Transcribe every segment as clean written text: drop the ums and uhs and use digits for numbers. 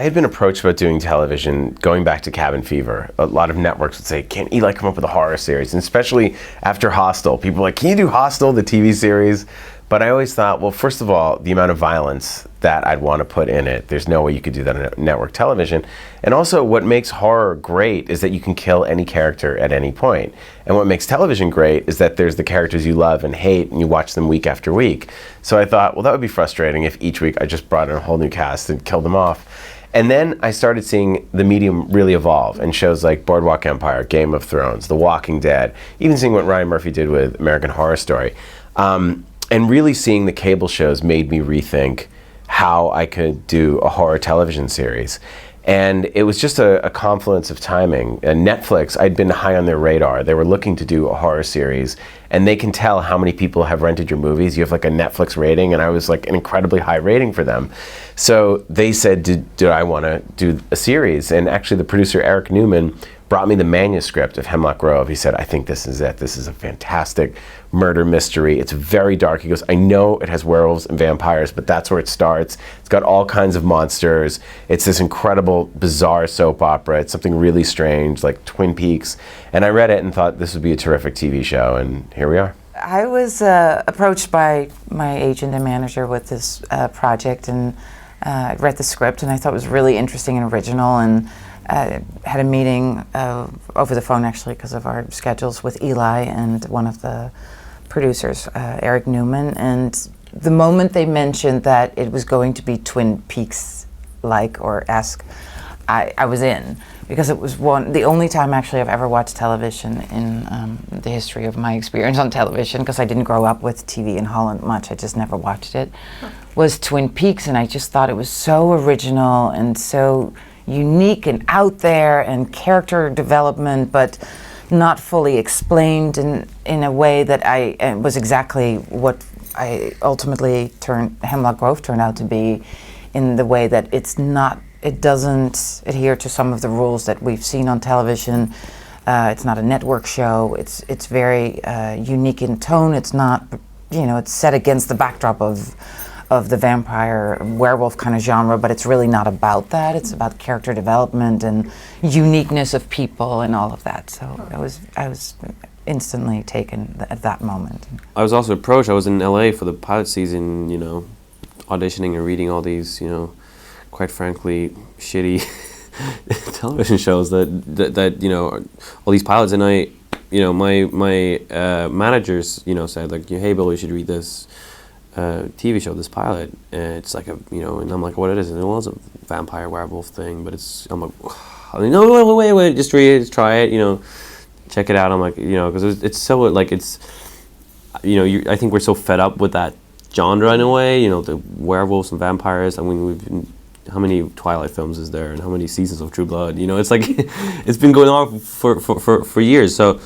had been approached about doing television going back to Cabin Fever. A lot of networks would say, can Eli come up with a horror series? And especially after Hostel, people were like, can you do Hostel, the TV series? But I always thought, well, first of all, the amount of violence that I'd want to put in it, there's no way you could do that on network television. And also, what makes horror great is that you can kill any character at any point. And what makes television great is that there's the characters you love and hate, and you watch them week after week. So I thought, well, that would be frustrating if each week I just brought in a whole new cast and killed them off. And then I started seeing the medium really evolve, and shows like Boardwalk Empire, Game of Thrones, The Walking Dead, even seeing what Ryan Murphy did with American Horror Story. And really seeing the cable shows made me rethink how I could do a horror television series. And it was just a confluence of timing. And Netflix, I'd been high on their radar. They were looking to do a horror series, and they can tell how many people have rented your movies. You have like a Netflix rating, and I was like an incredibly high rating for them. So they said, do I want to do a series? And actually the producer, Eric Newman, brought me the manuscript of Hemlock Grove. He said, I think this is it. This is a fantastic murder mystery. It's very dark. He goes, I know it has werewolves and vampires, but that's where it starts. It's got all kinds of monsters. It's this incredible, bizarre soap opera. It's something really strange, like Twin Peaks. And I read it and thought this would be a terrific TV show, and here we are. I was approached by my agent and manager with this project, and I read the script, and I thought it was really interesting and original, and had a meeting over the phone, actually, because of our schedules, with Eli and one of the producers, Eric Newman. And the moment they mentioned that it was going to be Twin Peaks-like or esque, I was in, because it was the only time actually I've ever watched television in the history of my experience on television, because I didn't grow up with TV in Holland much. I just never watched it. Was Twin Peaks, and I just thought it was so original and so unique and out there, and character development, but not fully explained in a way that was exactly what I ultimately Hemlock Grove turned out to be, in the way that it doesn't adhere to some of the rules that we've seen on television. It's not a network show. It's very unique in tone. It's not, it's set against the backdrop of the vampire werewolf kind of genre, but it's really not about that. It's about character development and uniqueness of people and all of that. So I was instantly taken at that moment. I was also approached. I was in LA for the pilot season, auditioning and reading all these, quite frankly, shitty television shows that all these pilots, and my managers, said like, hey Bill, you should read this TV show, this pilot, and it's like and I'm like, what it is? And it was a vampire werewolf thing, but I'm like, no, wait, just read it, just try it, check it out. I'm like, because it's so like it's, I think we're so fed up with that genre in a way, the werewolves and vampires. I mean, how many Twilight films is there, and how many seasons of True Blood? It's like it's been going on for years. So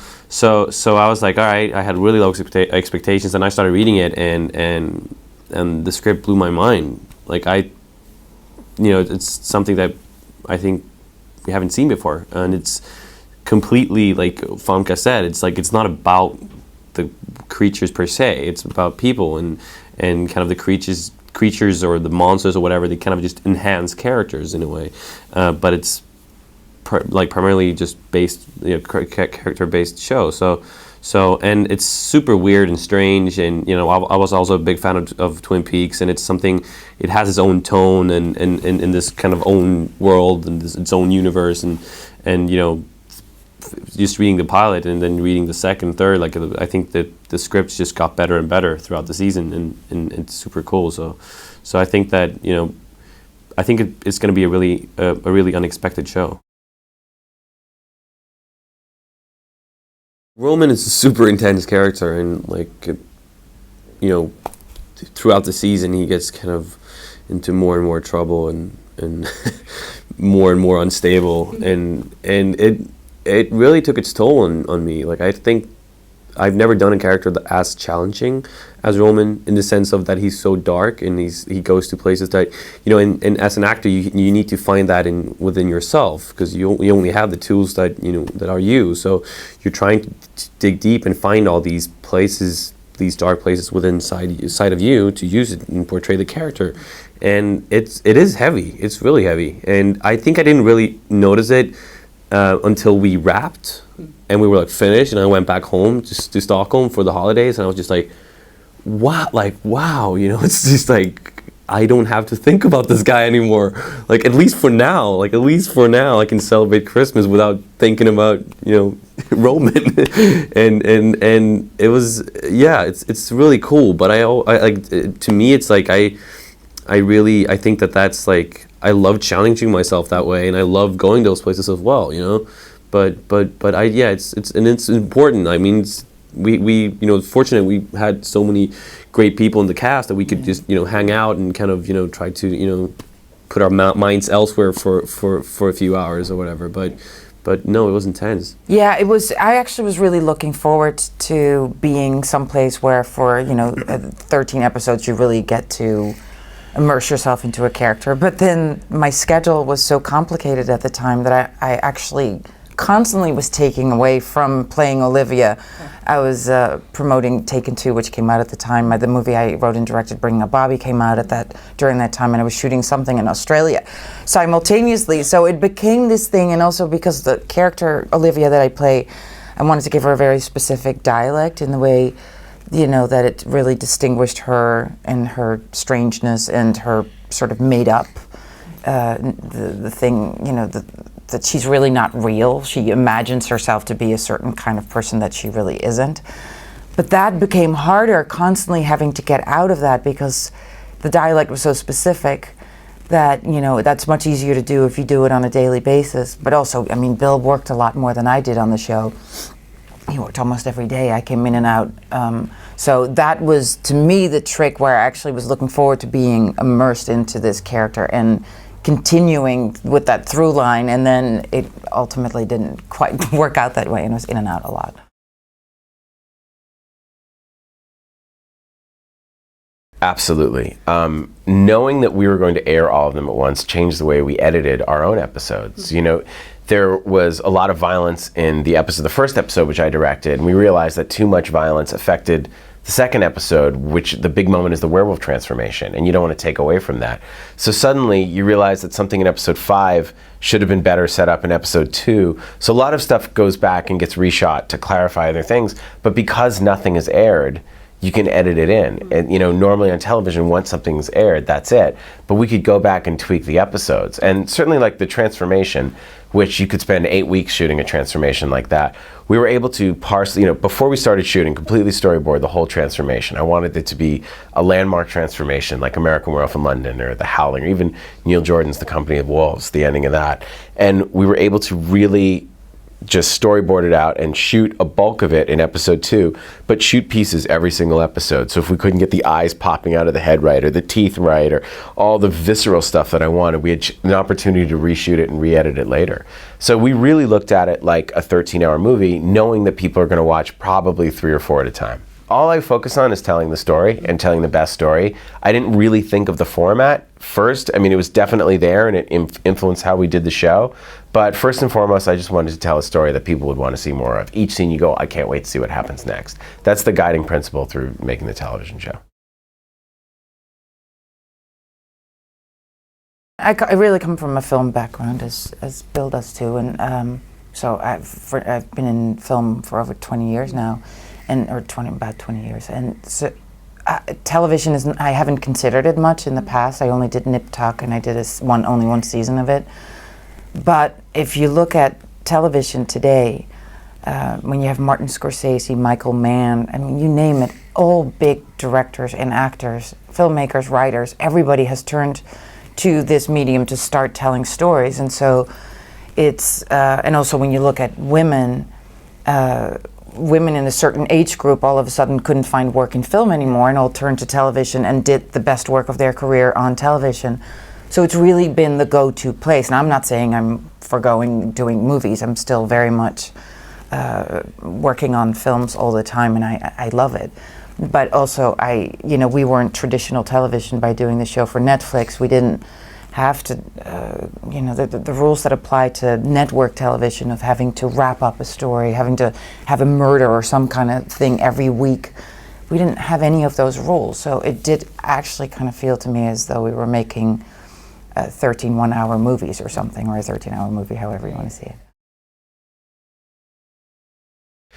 I was like, all right. I had really low expectations, and I started reading it, and the script blew my mind. Like it's something that I think we haven't seen before, and it's completely, like Famke said, it's like it's not about the creatures per se. It's about people and kind of the creatures or the monsters or whatever. They kind of just enhance characters in a way, but it's primarily just based, character-based show. So and it's super weird and strange, and I was also a big fan of Twin Peaks, and it's something. It has its own tone and in this kind of own world and its own universe, and just reading the pilot and then reading the second, third, like I think that the scripts just got better and better throughout the season, and it's super cool. So I think that I think it's going to be a really unexpected show. Roman is a super intense character, and throughout the season he gets kind of into more and more trouble and more and more unstable, and it really took its toll on me. Like, I think I've never done a character that as challenging as Roman, in the sense of that he's so dark, and he goes to places that and as an actor you need to find that within yourself, because you only have the tools that that are you. So you're trying to dig deep and find all these places, these dark places within inside of you, to use it and portray the character. and it is heavy. It's really heavy, and I think I didn't really notice it until we wrapped and we were like finished, and I went back home to Stockholm for the holidays, and I was just like, wow, you know, it's just like, I don't have to think about this guy anymore. Like, at least for now, I can celebrate Christmas without thinking about, you know, Roman. and it was, yeah, it's really cool. But I like, to me, it's like, I think that's like, I love challenging myself that way, and I love going those places as well, you know. But it's important. I mean, we you know, fortunate we had so many great people in the cast that we could just, you know, hang out and kind of, you know, try to, you know, put our minds elsewhere for a few hours or whatever. But no, it was intense. Yeah, it was. I actually was really looking forward to being someplace where, for, you know, 13 episodes, you really get to immerse yourself into a character. But then my schedule was so complicated at the time that I actually constantly was taking away from playing Olivia. I was promoting Taken 2, which came out at the time. The movie I wrote and directed, Bringing Up Bobby, came out during that time, and I was shooting something in Australia simultaneously. So it became this thing, and also because the character Olivia that I play, I wanted to give her a very specific dialect in the way, you know, that it really distinguished her and her strangeness and her sort of made up the thing, you know, that she's really not real. She imagines herself to be a certain kind of person that she really isn't. But that became harder, constantly having to get out of that, because the dialect was so specific that, you know, that's much easier to do if you do it on a daily basis. But also, I mean, Bill worked a lot more than I did on the show. He worked almost every day. I came in and out. So that was, to me, the trick where I actually was looking forward to being immersed into this character and continuing with that through line, and then it ultimately didn't quite work out that way, and was in and out a lot. Absolutely. Knowing that we were going to air all of them at once changed the way we edited our own episodes. Mm-hmm. You know, there was a lot of violence in the first episode, which I directed, and we realized that too much violence affected the second episode, which the big moment is the werewolf transformation, and you don't want to take away from that. So suddenly you realize that something in episode 5 should have been better set up in episode 2. So a lot of stuff goes back and gets reshot to clarify other things, but because nothing is aired, you can edit it in. And, you know, normally on television, once something's aired, that's it. But we could go back and tweak the episodes. And certainly, like the transformation, which you could spend 8 weeks shooting a transformation like that, we were able to parse, you know, before we started shooting, completely storyboard the whole transformation. I wanted it to be a landmark transformation, like American Werewolf in London, or The Howling, or even Neil Jordan's The Company of Wolves, the ending of that. And we were able to really just storyboard it out and shoot a bulk of it in episode 2, but shoot pieces every single episode. So if we couldn't get the eyes popping out of the head right, or the teeth right, or all the visceral stuff that I wanted, we had an opportunity to reshoot it and re-edit it later. So we really looked at it like a 13-hour movie, knowing that people are going to watch probably 3 or 4 at a time. All I focus on is telling the story and telling the best story. I didn't really think of the format first. I mean, it was definitely there, and it influenced how we did the show. But first and foremost, I just wanted to tell a story that people would want to see more of. Each scene you go, I can't wait to see what happens next. That's the guiding principle through making the television show. I really come from a film background, as Bill does too, and so I've been in film for over 20 years now, about 20 years, and so television isn't. I haven't considered it much in the past. I only did Nip Tuck, and I did only one season of it. But if you look at television today, when you have Martin Scorsese, Michael Mann, I mean, you name it, all big directors and actors, filmmakers, writers, everybody has turned to this medium to start telling stories. And so it's, and also when you look at women, women in a certain age group all of a sudden couldn't find work in film anymore and all turned to television and did the best work of their career on television. So it's really been the go-to place. And I'm not saying I'm forgoing doing movies. I'm still very much working on films all the time, and I love it. But also, we weren't traditional television by doing the show for Netflix. We didn't have to, the rules that apply to network television of having to wrap up a story, having to have a murder or some kind of thing every week. we didn't have any of those rules. So it did actually kind of feel to me as though we were making 13 one-hour movies or something, or a 13-hour movie, however you want to see it.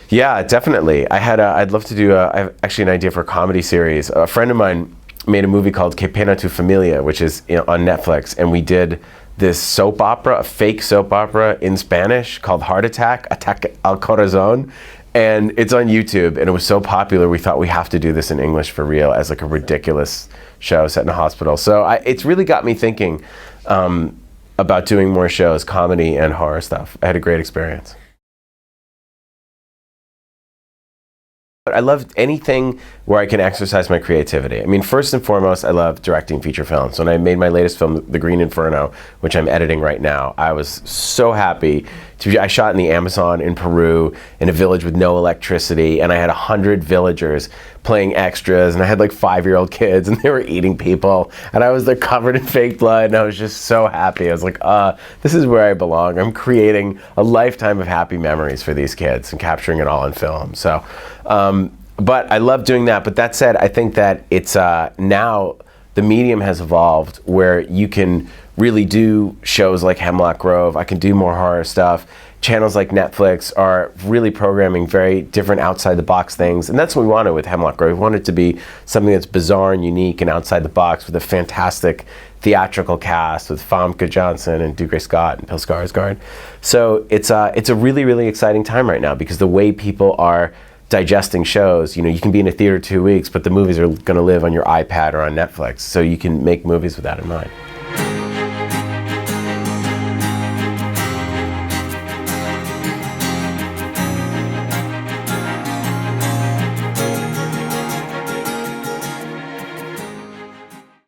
Yeah, definitely. I'd love to do, I have actually an idea for a comedy series. A friend of mine made a movie called Que Pena Tu Familia, which is on Netflix, and we did this soap opera, a fake soap opera in Spanish called Heart Attack, Attack al Corazon, and it's on YouTube, and it was so popular we thought we have to do this in English for real as like a ridiculous show set in a hospital. So it's really got me thinking about doing more shows, comedy and horror stuff. I had a great experience. I love anything where I can exercise my creativity. I mean, first and foremost, I love directing feature films. When I made my latest film, The Green Inferno, which I'm editing right now, I was so happy. I shot in the Amazon in Peru, in a village with no electricity, and I had 100 villagers playing extras, and I had like 5-year-old kids, and they were eating people, and I was like covered in fake blood, and I was just so happy. I was like, this is where I belong. I'm creating a lifetime of happy memories for these kids and capturing it all in film. So, but I love doing that. But that said, I think that it's now the medium has evolved where you can really do shows like Hemlock Grove. I can do more horror stuff. Channels like Netflix are really programming very different outside the box things. And that's what we wanted with Hemlock Grove. We wanted it to be something that's bizarre and unique and outside the box with a fantastic theatrical cast with Famke Janssen and Dougray Scott and Bill Skarsgård. So it's a really, really exciting time right now because the way people are digesting shows, you can be in a theater 2 weeks, but the movies are going to live on your iPad or on Netflix. So you can make movies with that in mind.